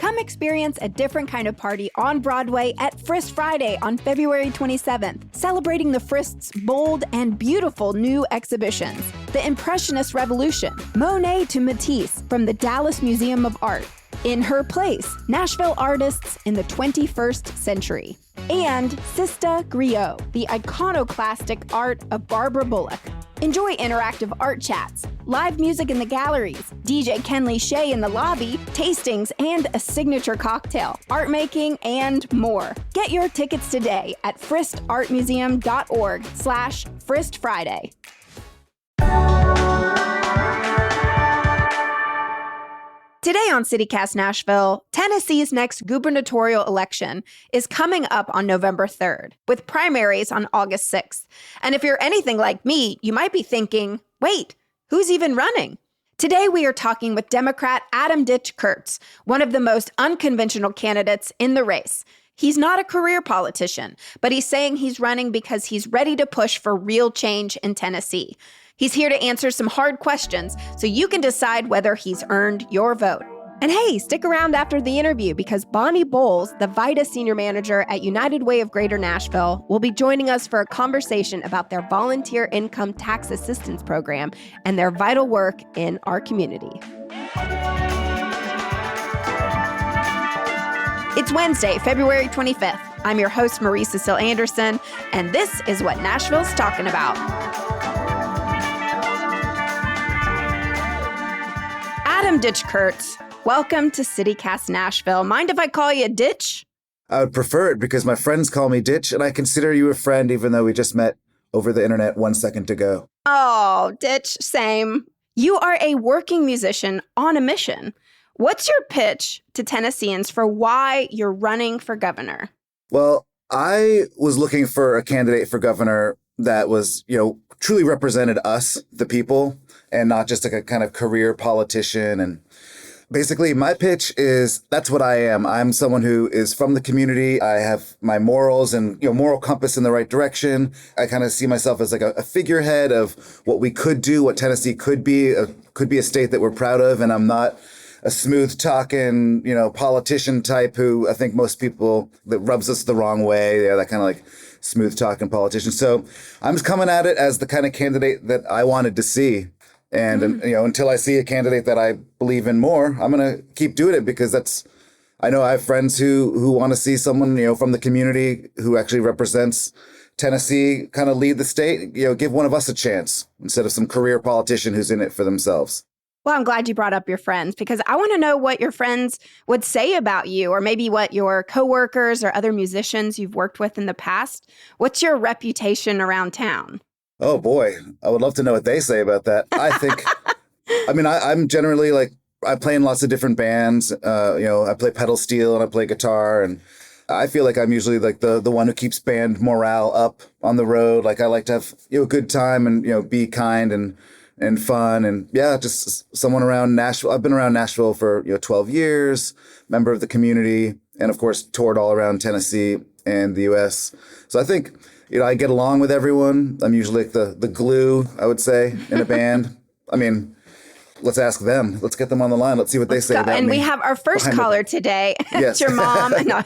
Come experience a different kind of party on Broadway at Frist Friday on February 27th, celebrating the Frist's bold and beautiful new exhibitions. The Impressionist Revolution, Monet to Matisse from the Dallas Museum of Art. In Her Place, Nashville artists in the 21st century. And Sista Griot, the iconoclastic art of Barbara Bullock. Enjoy interactive art chats, live music in the galleries, DJ Kenley Shea in the lobby, tastings, and a signature cocktail, art making, and more. Get your tickets today at fristartmuseum.org/FristFriday. Today on CityCast Nashville, Tennessee's next gubernatorial election is coming up on November 3rd, with primaries on August 6th. And if you're anything like me, you might be thinking, wait, who's even running? Today we are talking with Democrat Adam Ditch Kurtz, one of the most unconventional candidates in the race. He's not a career politician, but he's saying he's running because he's ready to push for real change in Tennessee. He's here to answer some hard questions so you can decide whether he's earned your vote. And hey, stick around after the interview because Bonnie Bowles, the VITA senior manager at United Way of Greater Nashville, will be joining us for a conversation about their volunteer income tax assistance program and their vital work in our community. It's Wednesday, February 25th. I'm your host, Marie Cecile Anderson, and this is what Nashville's talking about. Adam Ditch Kurtz, welcome to CityCast Nashville. Mind if I call you Ditch? I would prefer it because my friends call me Ditch, and I consider you a friend even though we just met over the internet 1 second ago. Oh, Ditch, same. You are a working musician on a mission. What's your pitch to Tennesseans for why you're running for governor? Well, I was looking for a candidate for governor that was, truly represented us, the people, and not just like a kind of career politician. And basically my pitch is that's what I am. I'm someone who is from the community. I have my morals and, moral compass in the right direction. I kind of see myself as like a figurehead of what we could do, what Tennessee could be a state that we're proud of. And I'm not a smooth talking, politician type who I think most people that rubs us the wrong way. Yeah, that kind of like smooth talking politician. So I'm just coming at it as the kind of candidate that I wanted to see. And, until I see a candidate that I believe in more, I'm going to keep doing it because I know I have friends who want to see someone, from the community who actually represents Tennessee kind of lead the state, give one of us a chance instead of some career politician who's in it for themselves. Well, I'm glad you brought up your friends because I want to know what your friends would say about you or maybe what your coworkers or other musicians you've worked with in the past. What's your reputation around town? Oh, boy. I would love to know what they say about that. I think, I'm generally I play in lots of different bands. I play pedal steel and I play guitar. And I feel like I'm usually the one who keeps band morale up on the road. I like to have, a good time and, be kind and fun. And yeah, just someone around Nashville. I've been around Nashville for, 12 years, member of the community, and of course, toured all around Tennessee and the U.S. So I think, I get along with everyone. I'm usually like the glue, I would say, in a band. Let's ask them. Let's get them on the line. Let's see what they say about me. And we have our first caller today. Yes. It's your mom. No.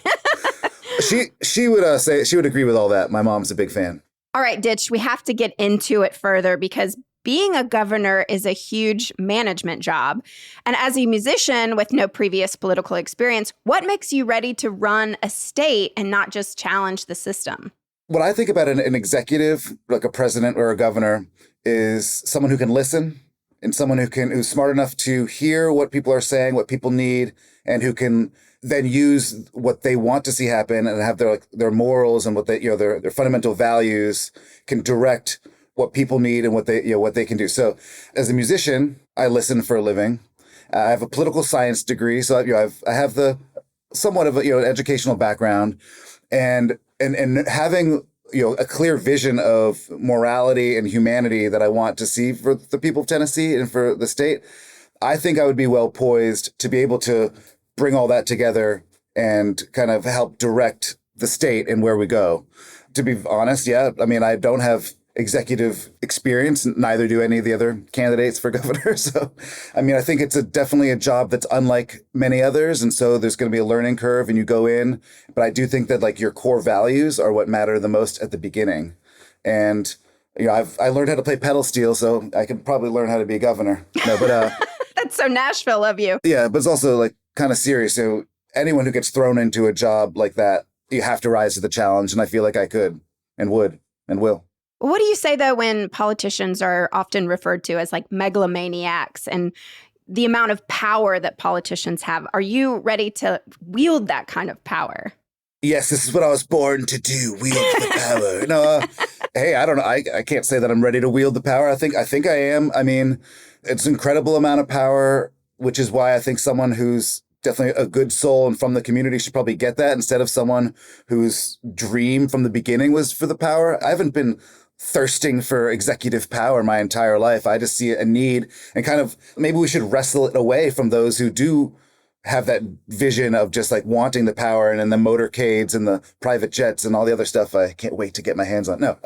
She would say she would agree with all that. My mom's a big fan. All right, Ditch, we have to get into it further because being a governor is a huge management job. And as a musician with no previous political experience, what makes you ready to run a state and not just challenge the system? When I think about an executive, like a president or a governor, is someone who can listen and someone who's smart enough to hear what people are saying, what people need, and who can then use what they want to see happen and have their morals and what they, their fundamental values can direct what people need and what they can do. So as a musician, I listen for a living. I have a political science degree, so I have the somewhat of an educational background, and having a clear vision of morality and humanity that I want to see for the people of Tennessee and for the state, I think I would be well poised to be able to bring all that together and kind of help direct the state and where we go. To be honest, I don't have executive experience. Neither do any of the other candidates for governor. So, I mean, I think it's definitely a job that's unlike many others. And so there's going to be a learning curve and you go in. But I do think that like your core values are what matter the most at the beginning. And, I learned how to play pedal steel, so I could probably learn how to be a governor. No, but That's so Nashville of you. yeah, but it's also like kind of serious. So anyone who gets thrown into a job like that, you have to rise to the challenge. And I feel like I could and would and will. What do you say, though, when politicians are often referred to as like megalomaniacs and the amount of power that politicians have? Are you ready to wield that kind of power? Yes, this is what I was born to do, wield the power. No, hey, I don't know. I can't say that I'm ready to wield the power. I think I am. I mean, it's an incredible amount of power, which is why I think someone who's definitely a good soul and from the community should probably get that instead of someone whose dream from the beginning was for the power. I haven't been thirsting for executive power my entire life. I just see a need and kind of maybe we should wrestle it away from those who do have that vision of just like wanting the power and then the motorcades and the private jets and all the other stuff I can't wait to get my hands on. No.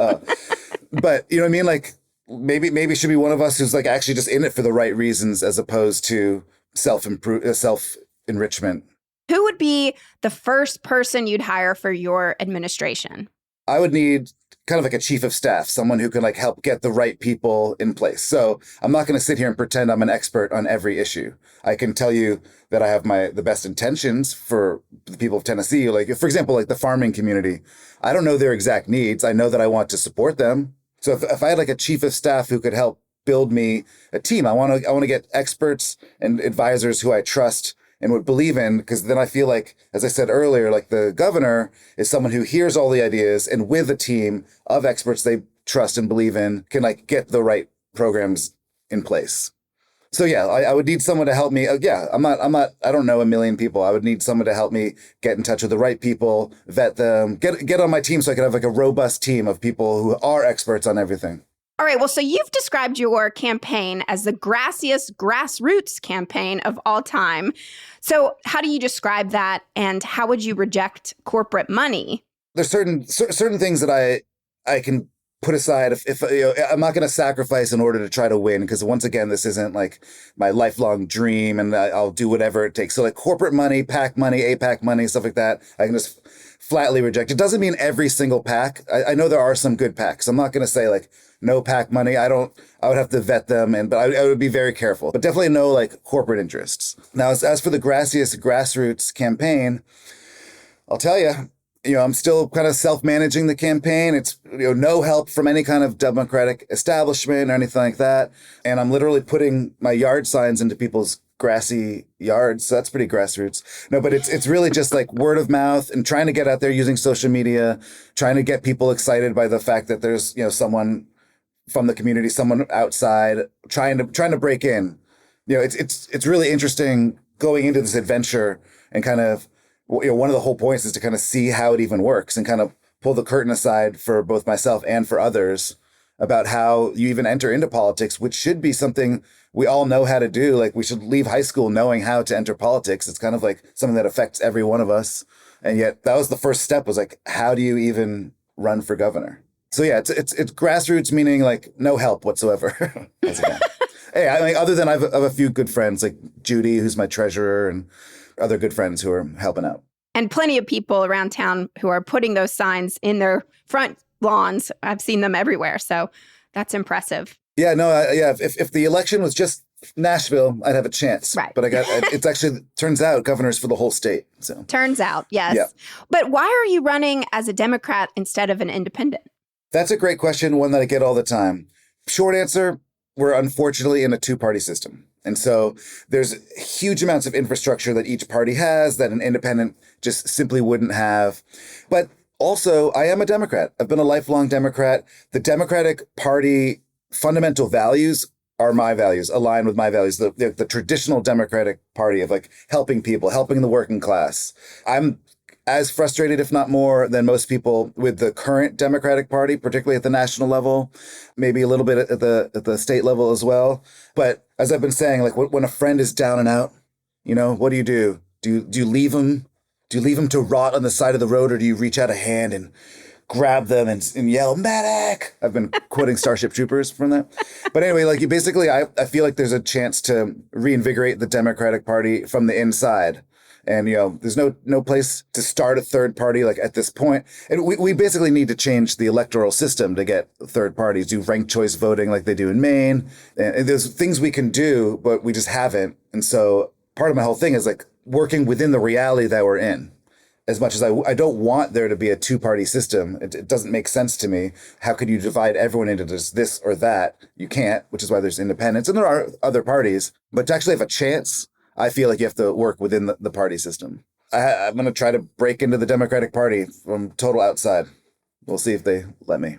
But you know what I mean? Like maybe it should be one of us who's like actually just in it for the right reasons as opposed to self-enrichment. Who would be the first person you'd hire for your administration? I would need kind of like a chief of staff, someone who can like help get the right people in place. So I'm not going to sit here and pretend I'm an expert on every issue. I can tell you that I have the best intentions for the people of Tennessee. Like, for example, like the farming community, I don't know their exact needs. I know that I want to support them. So if I had like a chief of staff who could help build me a team, I want to get experts and advisors who I trust and would believe in, because then I feel like, as I said earlier, like the governor is someone who hears all the ideas and with a team of experts they trust and believe in can like get the right programs in place. So yeah, I would need someone to help me. I don't know a million people. I would need someone to help me get in touch with the right people, vet them, get on my team so I could have like a robust team of people who are experts on everything. All right. Well, so you've described your campaign as the grassiest grassroots campaign of all time. So how do you describe that and how would you reject corporate money? There's certain things that I can put aside if I'm not going to sacrifice in order to try to win, because once again, this isn't like my lifelong dream and I'll do whatever it takes. So like corporate money, PAC money, APAC money, stuff like that, I can just flatly reject. It doesn't mean every single PAC. I know there are some good PACs. I'm not going to say like no PAC money. I would have to vet them, but I would be very careful. But definitely no like corporate interests. Now, as for the grassiest grassroots campaign, I'll tell you, I'm still kind of self-managing the campaign. It's, no help from any kind of Democratic establishment or anything like that. And I'm literally putting my yard signs into people's grassy yards. So that's pretty grassroots. No, but it's really just like word of mouth and trying to get out there using social media, trying to get people excited by the fact that there's, someone from the community, someone outside trying to break in. It's really interesting going into this adventure and kind of, one of the whole points is to kind of see how it even works and kind of pull the curtain aside for both myself and for others about how you even enter into politics, which should be something we all know how to do. Like we should leave high school knowing how to enter politics. It's kind of like something that affects every one of us. And yet that was the first step, was like, how do you even run for governor? So yeah, it's grassroots, meaning like no help whatsoever. Hey, I mean, other than I have a few good friends like Judy, who's my treasurer, and other good friends who are helping out. And plenty of people around town who are putting those signs in their front lawns. I've seen them everywhere. So that's impressive. Yeah, no, if the election was just Nashville, I'd have a chance. Right. But it's actually, turns out, governors for the whole state. So turns out, yes. Yeah. But why are you running as a Democrat instead of an independent? That's a great question, one that I get all the time. Short answer, we're unfortunately in a two-party system. And so there's huge amounts of infrastructure that each party has that an independent just simply wouldn't have. But also, I am a Democrat. I've been a lifelong Democrat. The Democratic Party fundamental values are my values, aligned with my values, the traditional Democratic Party of like helping people, helping the working class. I'm as frustrated, if not more, than most people with the current Democratic Party, particularly at the national level, maybe a little bit at the state level as well. But as I've been saying, like when a friend is down and out, what do you do? Do you leave them? Do you leave them to rot on the side of the road, or do you reach out a hand and grab them and yell, medic. I've been quoting Starship Troopers from that. But anyway, like you basically, I feel like there's a chance to reinvigorate the Democratic Party from the inside. And, there's no place to start a third party like at this point. And we basically need to change the electoral system to get third parties, do ranked choice voting like they do in Maine. And there's things we can do, but we just haven't. And so part of my whole thing is like working within the reality that we're in. As much as I don't want there to be a two-party system, it doesn't make sense to me. How could you divide everyone into just this or that? You can't, which is why there's independents. And there are other parties. But to actually have a chance, I feel like you have to work within the party system. I'm going to try to break into the Democratic Party from total outside. We'll see if they let me.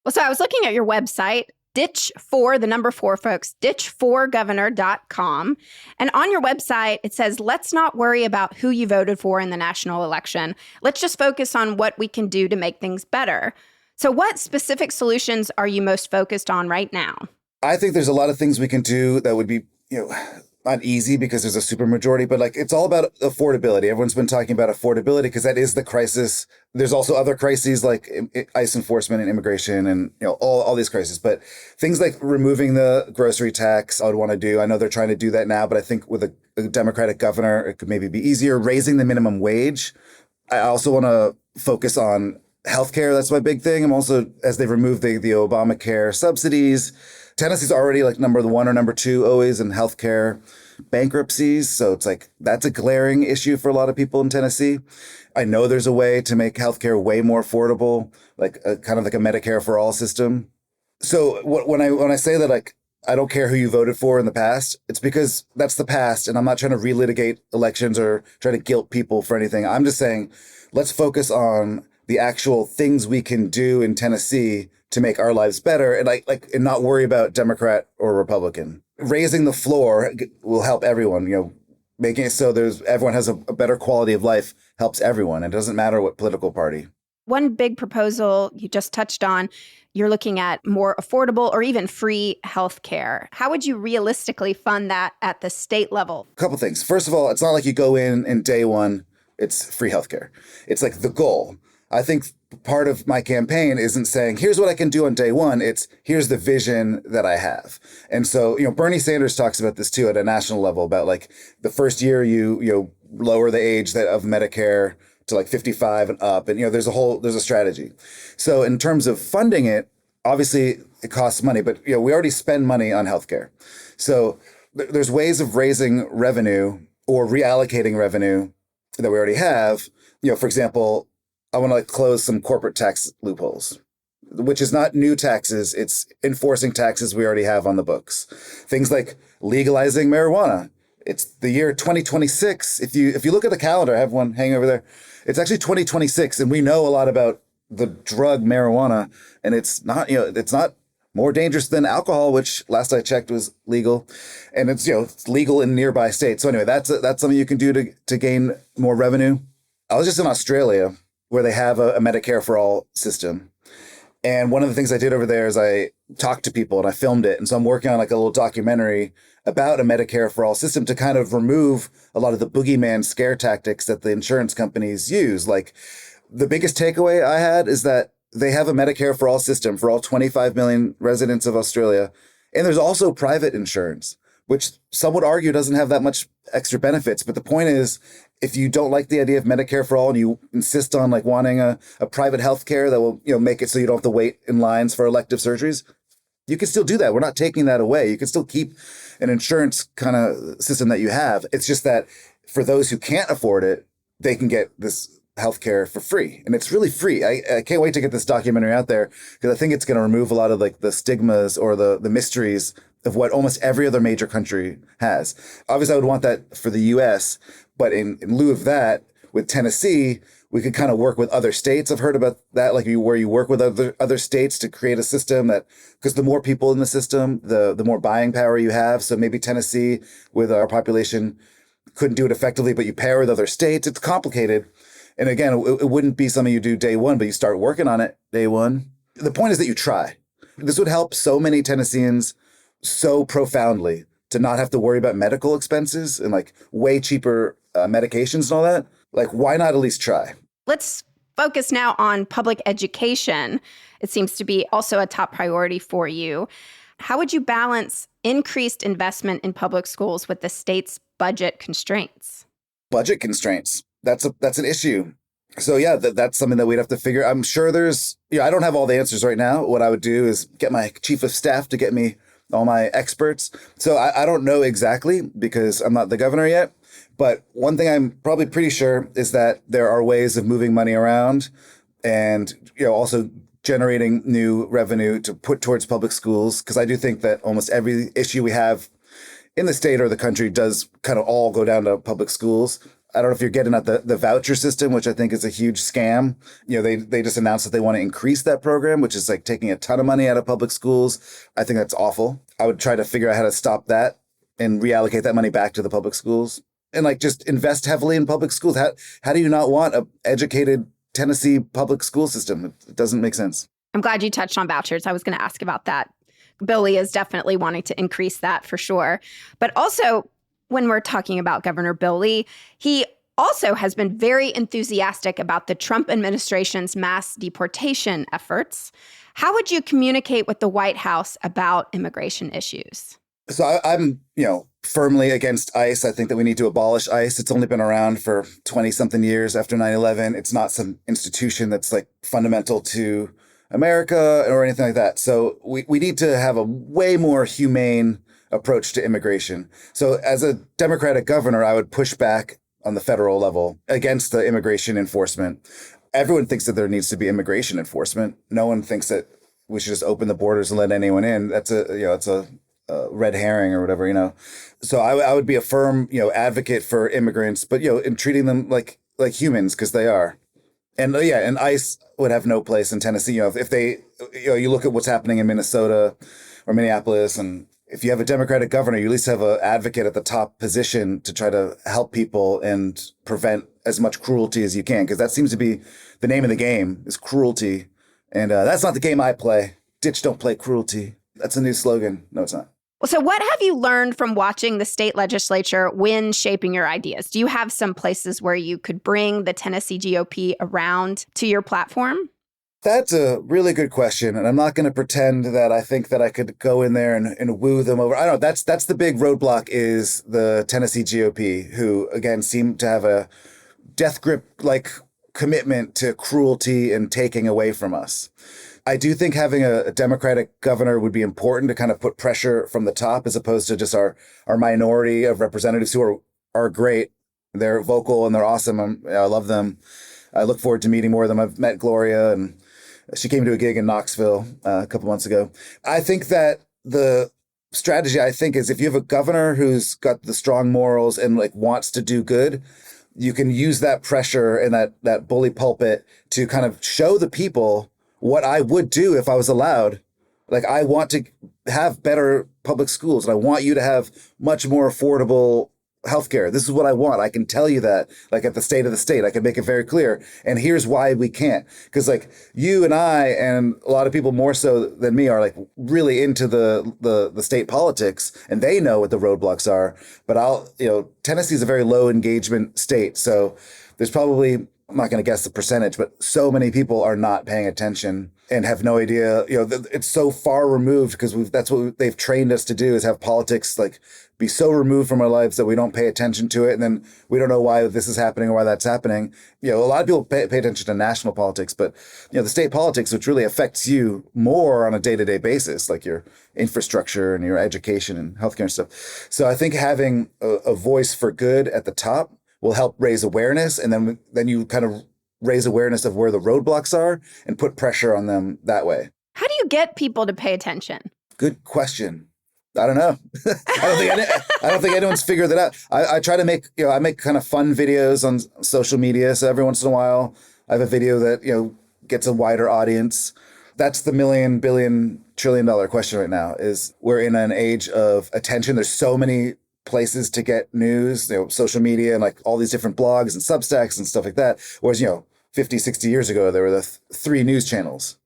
Well, so I was looking at your website, the number 4, folks, ditch4governor.com. And on your website, it says, let's not worry about who you voted for in the national election. Let's just focus on what we can do to make things better. So what specific solutions are you most focused on right now? I think there's a lot of things we can do that would be, not easy because there's a supermajority, but like it's all about affordability. Everyone's been talking about affordability because that is the crisis. There's also other crises like ICE enforcement and immigration and all these crises. But things like removing the grocery tax, I would want to do. I know they're trying to do that now, but I think with a Democratic governor, it could maybe be easier. Raising the minimum wage. I also want to focus on healthcare. That's my big thing. I'm also, as they remove the Obamacare subsidies, Tennessee's already like number 1 or number 2 always in healthcare bankruptcies. So it's like, that's a glaring issue for a lot of people in Tennessee. I know there's a way to make healthcare way more affordable, like kind of like a Medicare for all system. So when I say that, like, I don't care who you voted for in the past, it's because that's the past. And I'm not trying to relitigate elections or try to guilt people for anything. I'm just saying, let's focus on the actual things we can do in Tennessee to make our lives better and not worry about Democrat or Republican. Raising the floor will help everyone, making it so everyone has a better quality of life helps everyone. It doesn't matter what political party. One big proposal you just touched on, you're looking at more affordable or even free health care. How would you realistically fund that at the state level? A couple things. First of all, it's not like you go in day one, it's free health care. It's like the goal. I think part of my campaign isn't saying, here's what I can do on day one. It's here's the vision that I have. And so, Bernie Sanders talks about this too at a national level about like the first year you lower the age of Medicare to like 55 and up. And, there's a strategy. So in terms of funding it, obviously it costs money, but, we already spend money on healthcare. So there's ways of raising revenue or reallocating revenue that we already have. For example, I want to close some corporate tax loopholes, which is not new taxes. It's enforcing taxes we already have on the books. Things like legalizing marijuana. It's the year 2026. If you look at the calendar, I have one hanging over there. It's actually 2026, and we know a lot about the drug marijuana, and it's not more dangerous than alcohol, which last I checked was legal, and it's legal in nearby states. So anyway, that's something you can do to gain more revenue. I was just in Australia, where they have a Medicare for all system. And one of the things I did over there is I talked to people and I filmed it. And so I'm working on like a little documentary about a Medicare for all system to kind of remove a lot of the boogeyman scare tactics that the insurance companies use. Like the biggest takeaway I had is that they have a Medicare for all system for all 25 million residents of Australia. And there's also private insurance, which some would argue doesn't have that much extra benefits. But the point is, if you don't like the idea of Medicare for all and you insist on like wanting a private health care that will make it so you don't have to wait in lines for elective surgeries, you can still do that. We're not taking that away. You can still keep an insurance kind of system that you have. It's just that for those who can't afford it, they can get this healthcare for free. And it's really free. I can't wait to get this documentary out there because I think it's going to remove a lot of like the stigmas or the mysteries of what almost every other major country has. Obviously, I would want that for the US, but in lieu of that, with Tennessee, we could kind of work with other states. I've heard about that, like where you work with other states to create a system that, because the more people in the system, the more buying power you have. So maybe Tennessee, with our population, couldn't do it effectively, but you pair with other states. It's complicated. And again, it wouldn't be something you do day one, but you start working on it day one. The point is that you try. This would help so many Tennesseans so profoundly to not have to worry about medical expenses and like way cheaper medications and all that, like why not at least try? Let's focus now on public education. It seems to be also a top priority for you. How would you balance increased investment in public schools with the state's budget constraints? Budget constraints. That's an issue. So yeah, that's something that we'd have to figure. I'm sure there's, I don't have all the answers right now. What I would do is get my chief of staff to get me all my experts. So I don't know exactly because I'm not the governor yet. But one thing I'm probably pretty sure is that there are ways of moving money around and, also generating new revenue to put towards public schools. Because I do think that almost every issue we have in the state or the country does kind of all go down to public schools. I don't know if you're getting at the voucher system, which I think is a huge scam. They just announced that they want to increase that program, which is like taking a ton of money out of public schools. I think that's awful. I would try to figure out how to stop that and reallocate that money back to the public schools and like just invest heavily in public schools. How do you not want an educated Tennessee public school system? It doesn't make sense. I'm glad you touched on vouchers. I was going to ask about that. Bill Lee is definitely wanting to increase that for sure. But also, when we're talking about Governor Bill Lee, he also has been very enthusiastic about the Trump administration's mass deportation efforts. How would you communicate with the White House about immigration issues? So I'm, firmly against ICE. I think that we need to abolish ICE. It's only been around for 20-something years after 9/11. It's not some institution that's like fundamental to America or anything like that. So we need to have a way more humane approach to immigration. So as a Democratic governor, I would push back on the federal level against the immigration enforcement. Everyone thinks that there needs to be immigration enforcement. No one thinks that we should just open the borders and let anyone in. That's it's a red herring or whatever, So I would be a firm, advocate for immigrants, but, in treating them like humans, because they are. And and ICE would have no place in Tennessee. If they, you look at what's happening in Minnesota or Minneapolis, and if you have a Democratic governor, you at least have an advocate at the top position to try to help people and prevent as much cruelty as you can, because that seems to be the name of the game is cruelty. And that's not the game I play. Ditch, don't play cruelty. That's a new slogan. No, it's not. Well, so what have you learned from watching the state legislature when shaping your ideas? Do you have some places where you could bring the Tennessee GOP around to your platform? That's a really good question. And I'm not going to pretend that I think that I could go in there and woo them over. I don't know. That's the big roadblock is the Tennessee GOP, who, again, seem to have a death grip like commitment to cruelty and taking away from us. I do think having a Democratic governor would be important to kind of put pressure from the top as opposed to just our minority of representatives who are great. They're vocal and they're awesome. I love them. I look forward to meeting more of them. I've met Gloria and she came to a gig in Knoxville a couple months ago. I think that the strategy, is if you have a governor who's got the strong morals and like wants to do good, you can use that pressure and that bully pulpit to kind of show the people what I would do if I was allowed. Like, I want to have better public schools and I want you to have much more affordable healthcare. This is what I want. I can tell you that, like, at the state of the state, I can make it very clear. And here's why we can't. Because like you and I and a lot of people more so than me are like really into the state politics and they know what the roadblocks are. But Tennessee's a very low engagement state. So there's probably, I'm not going to guess the percentage, but so many people are not paying attention and have no idea. It's so far removed because that's what they've trained us to do, is have politics like be so removed from our lives that we don't pay attention to it. And then we don't know why this is happening or why that's happening. A lot of people pay attention to national politics, but the state politics, which really affects you more on a day-to-day basis, like your infrastructure and your education and healthcare and stuff. So I think having a voice for good at the top will help raise awareness. And then you kind of raise awareness of where the roadblocks are and put pressure on them that way. How do you get people to pay attention? Good question. I don't know. I don't think anyone's figured that out. I try to make, I make kind of fun videos on social media. So every once in a while I have a video that, gets a wider audience. That's the million, billion, trillion dollar question right now, is we're in an age of attention. There's so many places to get news, social media and like all these different blogs and Substacks and stuff like that. Whereas, 50, 60 years ago, there were the three news channels.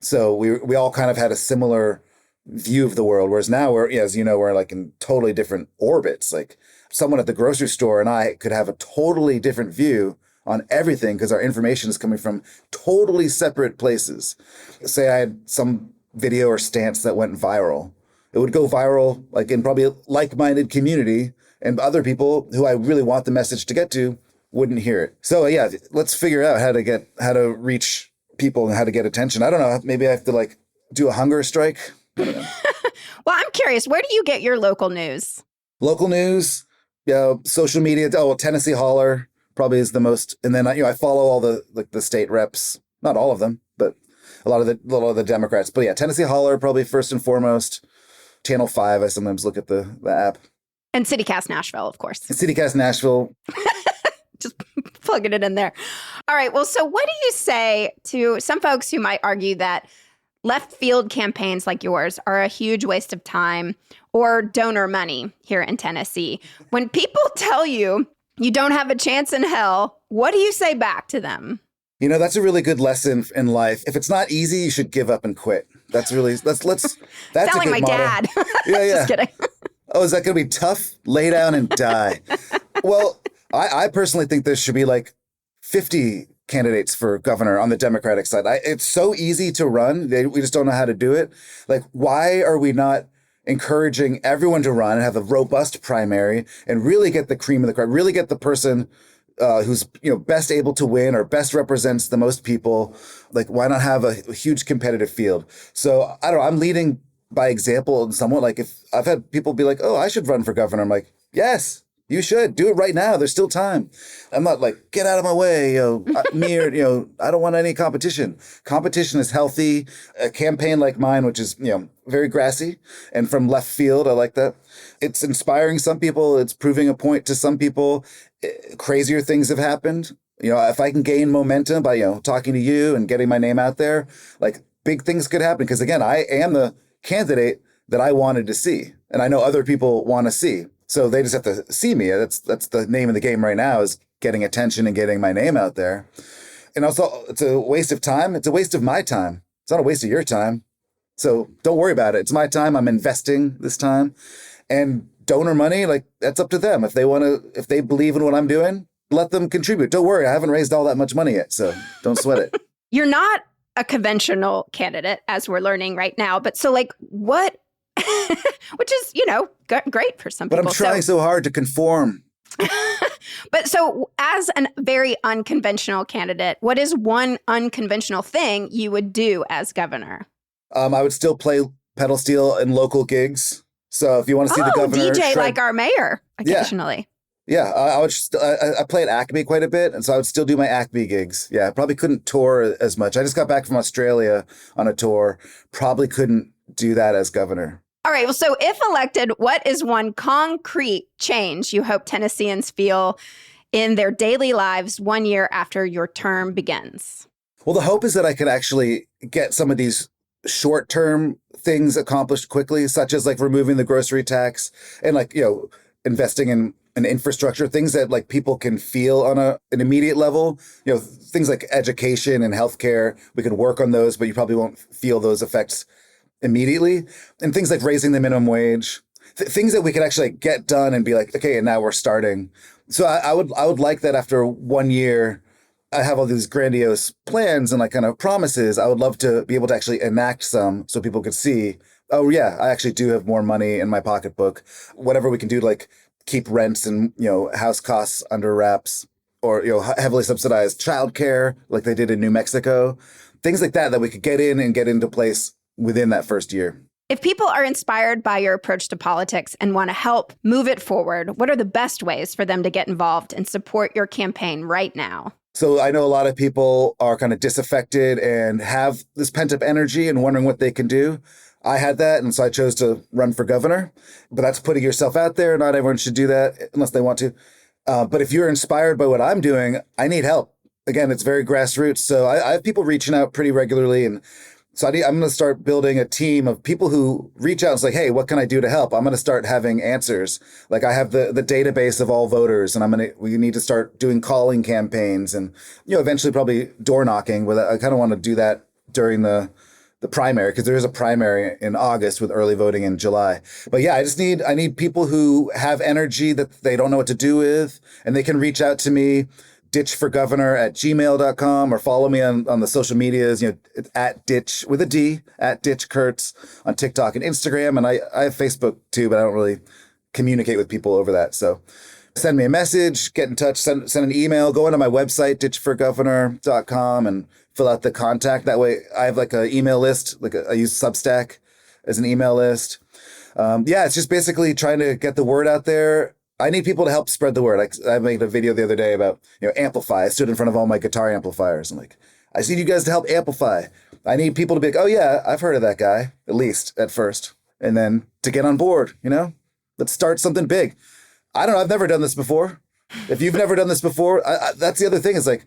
So we all kind of had a similar view of the world. Whereas now we're, as you know, we're like in totally different orbits. Like someone at the grocery store and I could have a totally different view on everything because our information is coming from totally separate places. Say I had some video or stance that went viral. It would go viral like in probably a like-minded community, and other people who I really want the message to get to wouldn't hear it. So yeah, let's figure out how to reach people and how to get attention. I don't know. Maybe I have to like do a hunger strike. I don't know. Well, I'm curious, where do you get your local news? Local news, social media. Oh, well, Tennessee Holler probably is the most. And then I follow all the state reps, not all of them, but a lot of the Democrats. But yeah, Tennessee Holler probably first and foremost. Channel 5, I sometimes look at the app. And CityCast Nashville, of course. CityCast Nashville. Just plugging it in there. All right. Well, so what do you say to some folks who might argue that left field campaigns like yours are a huge waste of time or donor money here in Tennessee? When people tell you you don't have a chance in hell, what do you say back to them? That's a really good lesson in life. If it's not easy, you should give up and quit. That's really, that's Sound a like good my motto. dad. Yeah. Just kidding. Oh, is that going to be tough? Lay down and die. Well, I personally think there should be like 50 candidates for governor on the Democratic side. It's so easy to run. We just don't know how to do it. Like, why are we not encouraging everyone to run and have a robust primary and really get the cream of the crop, really get the person who's best able to win or best represents the most people? Like, why not have a huge competitive field? So I don't know. I'm leading by example and somewhat. Like, if I've had people be like, "Oh, I should run for governor," I'm like, "Yes, you should do it right now. There's still time." I'm not like, "Get out of my way, I don't want any competition." Competition is healthy. A campaign like mine, which is very grassy and from left field, I like that. It's inspiring some people. It's proving a point to some people. Crazier things have happened. If I can gain momentum by talking to you and getting my name out there, like big things could happen. Because again, I am the candidate that I wanted to see, and I know other people want to see. So they just have to see me. That's the name of the game right now, is getting attention and getting my name out there. And also, it's a waste of time. It's a waste of my time. It's not a waste of your time. So don't worry about it. It's my time. I'm investing this time. And donor money, like, that's up to them. If they believe in what I'm doing, let them contribute. Don't worry. I haven't raised all that much money yet, so don't sweat it. You're not a conventional candidate, as we're learning right now. But so like what, which is, great for some people. But I'm trying so hard to conform. But so as a very unconventional candidate, what is one unconventional thing you would do as governor? I would still play pedal steel in local gigs. So if you want to see the governor DJ like our mayor occasionally. Yeah, I would. I play at Acme quite a bit, and so I would still do my Acme gigs. Yeah, I probably couldn't tour as much. I just got back from Australia on a tour. Probably couldn't do that as governor. All right. Well, so if elected, what is one concrete change you hope Tennesseans feel in their daily lives 1 year after your term begins? Well, the hope is that I could actually get some of these short-term things accomplished quickly, such as like removing the grocery tax and investing in an infrastructure, things that like people can feel on an immediate level, things like education and healthcare. We could work on those, but you probably won't feel those effects immediately. And things like raising the minimum wage, things that we could actually get done and be like, okay, and now we're starting. So I would like that after 1 year. I have all these grandiose plans and like kind of promises. I would love to be able to actually enact some so people could see, oh yeah, I actually do have more money in my pocketbook. Whatever we can do to like keep rents and, house costs under wraps, or, heavily subsidized childcare like they did in New Mexico. Things like that we could get into place within that first year. If people are inspired by your approach to politics and want to help move it forward, what are the best ways for them to get involved and support your campaign right now? So I know a lot of people are kind of disaffected and have this pent-up energy and wondering what they can do. I had that, and so I chose to run for governor. But that's putting yourself out there. Not everyone should do that unless they want to. But if you're inspired by what I'm doing, I need help. Again, it's very grassroots. So I have people reaching out pretty regularly. And so I'm going to start building a team of people who reach out and say, hey, what can I do to help? I'm going to start having answers. Like I have the database of all voters, and we need to start doing calling campaigns and, eventually probably door knocking. I kind of want to do that during the the primary, because there is a primary in August with early voting in July. But yeah, I need people who have energy that they don't know what to do with, and they can reach out to me, ditchforgovernor@gmail.com, or follow me on the social medias, it's at ditch with a D, at ditch Kurtz on TikTok and Instagram. And I have Facebook too, but I don't really communicate with people over that. So send me a message, get in touch, send an email, go onto my website, ditchforgovernor.com, and fill out the contact. That way I have like an email list, I use Substack as an email list. It's just basically trying to get the word out there. I need people to help spread the word. I made a video the other day about, amplify. I stood in front of all my guitar amplifiers. I'm like, I just need you guys to help amplify. I need people to be like, oh yeah, I've heard of that guy, at least at first. And then to get on board, let's start something big. I don't know. I've never done this before. If you've never done this before, that's the other thing is like,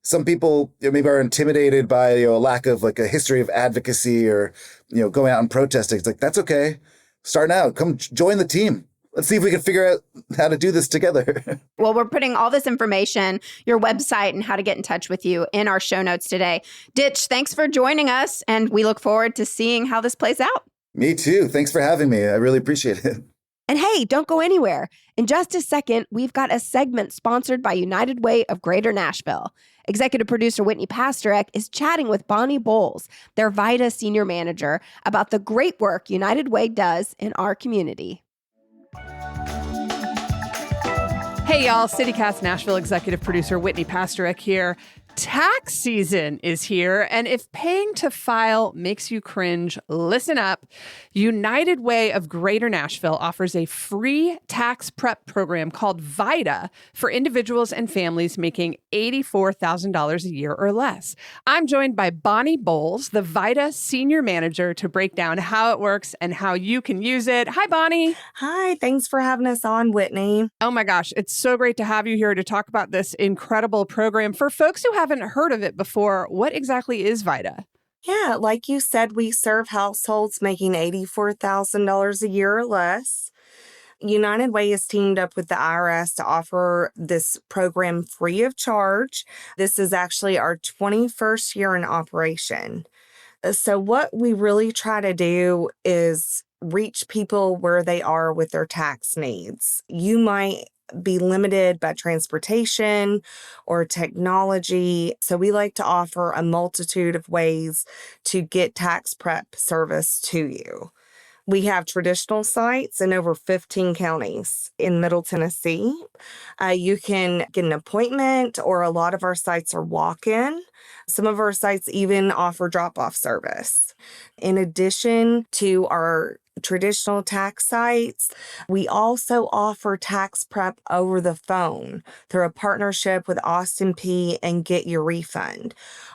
some people maybe are intimidated by a lack of like a history of advocacy or going out and protesting. It's like, that's okay. Starting out, come join the team. Let's see if we can figure out how to do this together. Well, we're putting all this information, your website and how to get in touch with you in our show notes today. Ditch, thanks for joining us, and we look forward to seeing how this plays out. Me too. Thanks for having me. I really appreciate it. And hey, don't go anywhere. In just a second, we've got a segment sponsored by United Way of Greater Nashville. Executive producer Whitney Pasterek is chatting with Bonnie Bowles, their VITA senior manager, about the great work United Way does in our community. Hey, y'all. CityCast Nashville executive producer Whitney Pasterek here. Tax season is here, and if paying to file makes you cringe, listen up. United Way of Greater Nashville offers a free tax prep program called VITA for individuals and families making $84,000 a year or less. I'm joined by Bonnie Bowles, the VITA senior manager, to break down how it works and how you can use it. Hi, Bonnie. Hi, thanks for having us on, Whitney. Oh my gosh, it's so great to have you here to talk about this incredible program. For folks who haven't heard of it before, what exactly is VITA? Yeah, like you said, we serve households making $84,000 a year or less. United Way has teamed up with the IRS to offer this program free of charge. This is actually our 21st year in operation. So what we really try to do is reach people where they are with their tax needs. You might be limited by transportation or technology. So we like to offer a multitude of ways to get tax prep service to you. We have traditional sites in over 15 counties in Middle Tennessee. You can get an appointment, or a lot of our sites are walk-in. Some of our sites even offer drop-off service. In addition to our traditional tax sites, we also offer tax prep over the phone through a partnership with Austin P and Get Your Refund.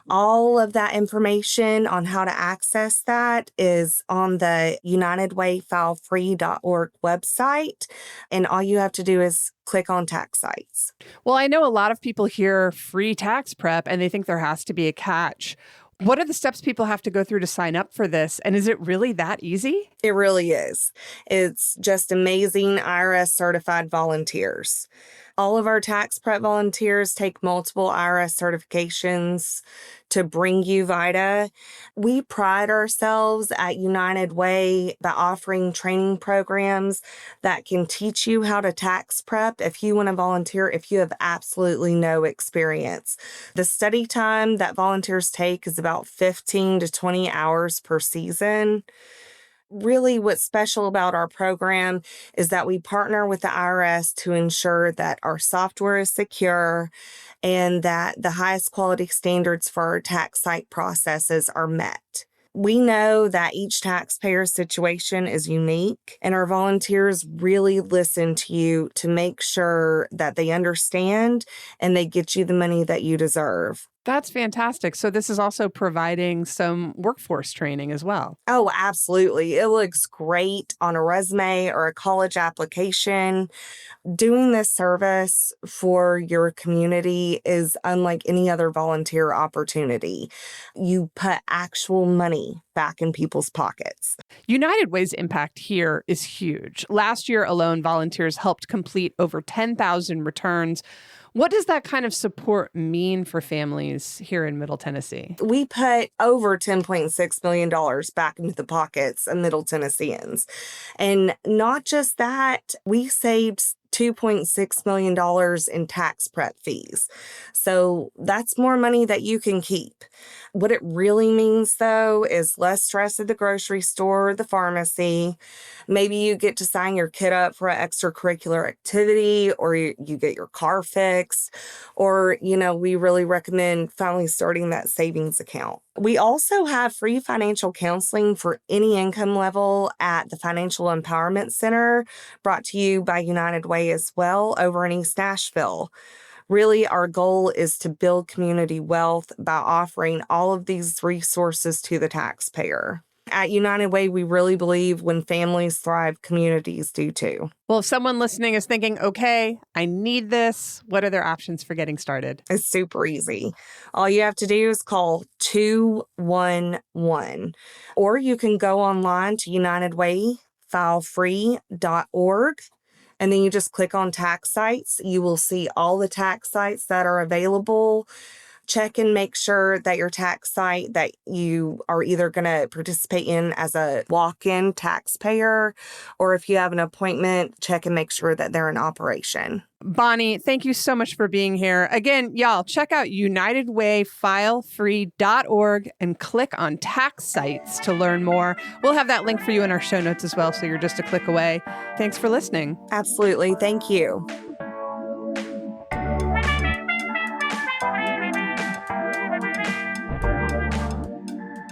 All of that information on how to access that is on the UnitedWayFileFree.org website, and all you have to do is click on tax sites. Well, I know a lot of people hear free tax prep and they think there has to be a catch. What are the steps people have to go through to sign up for this? And is it really that easy? It really is. It's just amazing IRS certified volunteers. All of our tax prep volunteers take multiple IRS certifications to bring you VITA. We pride ourselves at United Way by offering training programs that can teach you how to tax prep if you want to volunteer, if you have absolutely no experience. The study time that volunteers take is about 15 to 20 hours per season. Really, what's special about our program is that we partner with the IRS to ensure that our software is secure and that the highest quality standards for our tax site processes are met. We know that each taxpayer's situation is unique, and our volunteers really listen to you to make sure that they understand and they get you the money that you deserve. That's fantastic. So this is also providing some workforce training as well. Oh, absolutely. It looks great on a resume or a college application. Doing this service for your community is unlike any other volunteer opportunity. You put actual money back in people's pockets. United Way's impact here is huge. Last year alone, volunteers helped complete over 10,000 returns. What does that kind of support mean for families here in Middle Tennessee? We put over $10.6 million back into the pockets of Middle Tennesseans. And not just that, we saved $2.6 million in tax prep fees. So that's more money that you can keep. What it really means, though, is less stress at the grocery store, the pharmacy. Maybe you get to sign your kid up for an extracurricular activity, or you get your car fixed, or, we really recommend finally starting that savings account. We also have free financial counseling for any income level at the Financial Empowerment Center, brought to you by United Way as well over in East Nashville. Really, our goal is to build community wealth by offering all of these resources to the taxpayer. At United Way, we really believe when families thrive, communities do too. Well, if someone listening is thinking, okay, I need this, what are their options for getting started? It's super easy. All you have to do is call 211, or you can go online to unitedwayfilefree.org. And then you just click on tax sites. You will see all the tax sites that are available. Check and make sure that your tax site that you are either going to participate in as a walk-in taxpayer, or if you have an appointment, check and make sure that they're in operation. Bonnie, thank you so much for being here. Again, y'all, check out unitedwayfilefree.org and click on tax sites to learn more. We'll have that link for you in our show notes as well, so you're just a click away. Thanks for listening. Absolutely. Thank you.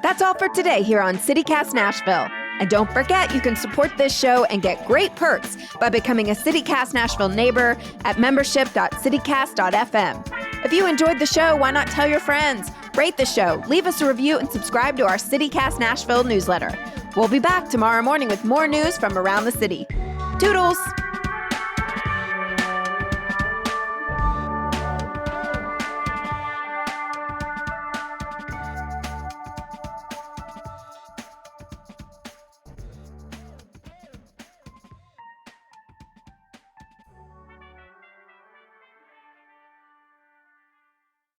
That's all for today here on CityCast Nashville. And don't forget, you can support this show and get great perks by becoming a CityCast Nashville neighbor at membership.citycast.fm. If you enjoyed the show, why not tell your friends? Rate the show, leave us a review, and subscribe to our CityCast Nashville newsletter. We'll be back tomorrow morning with more news from around the city. Toodles!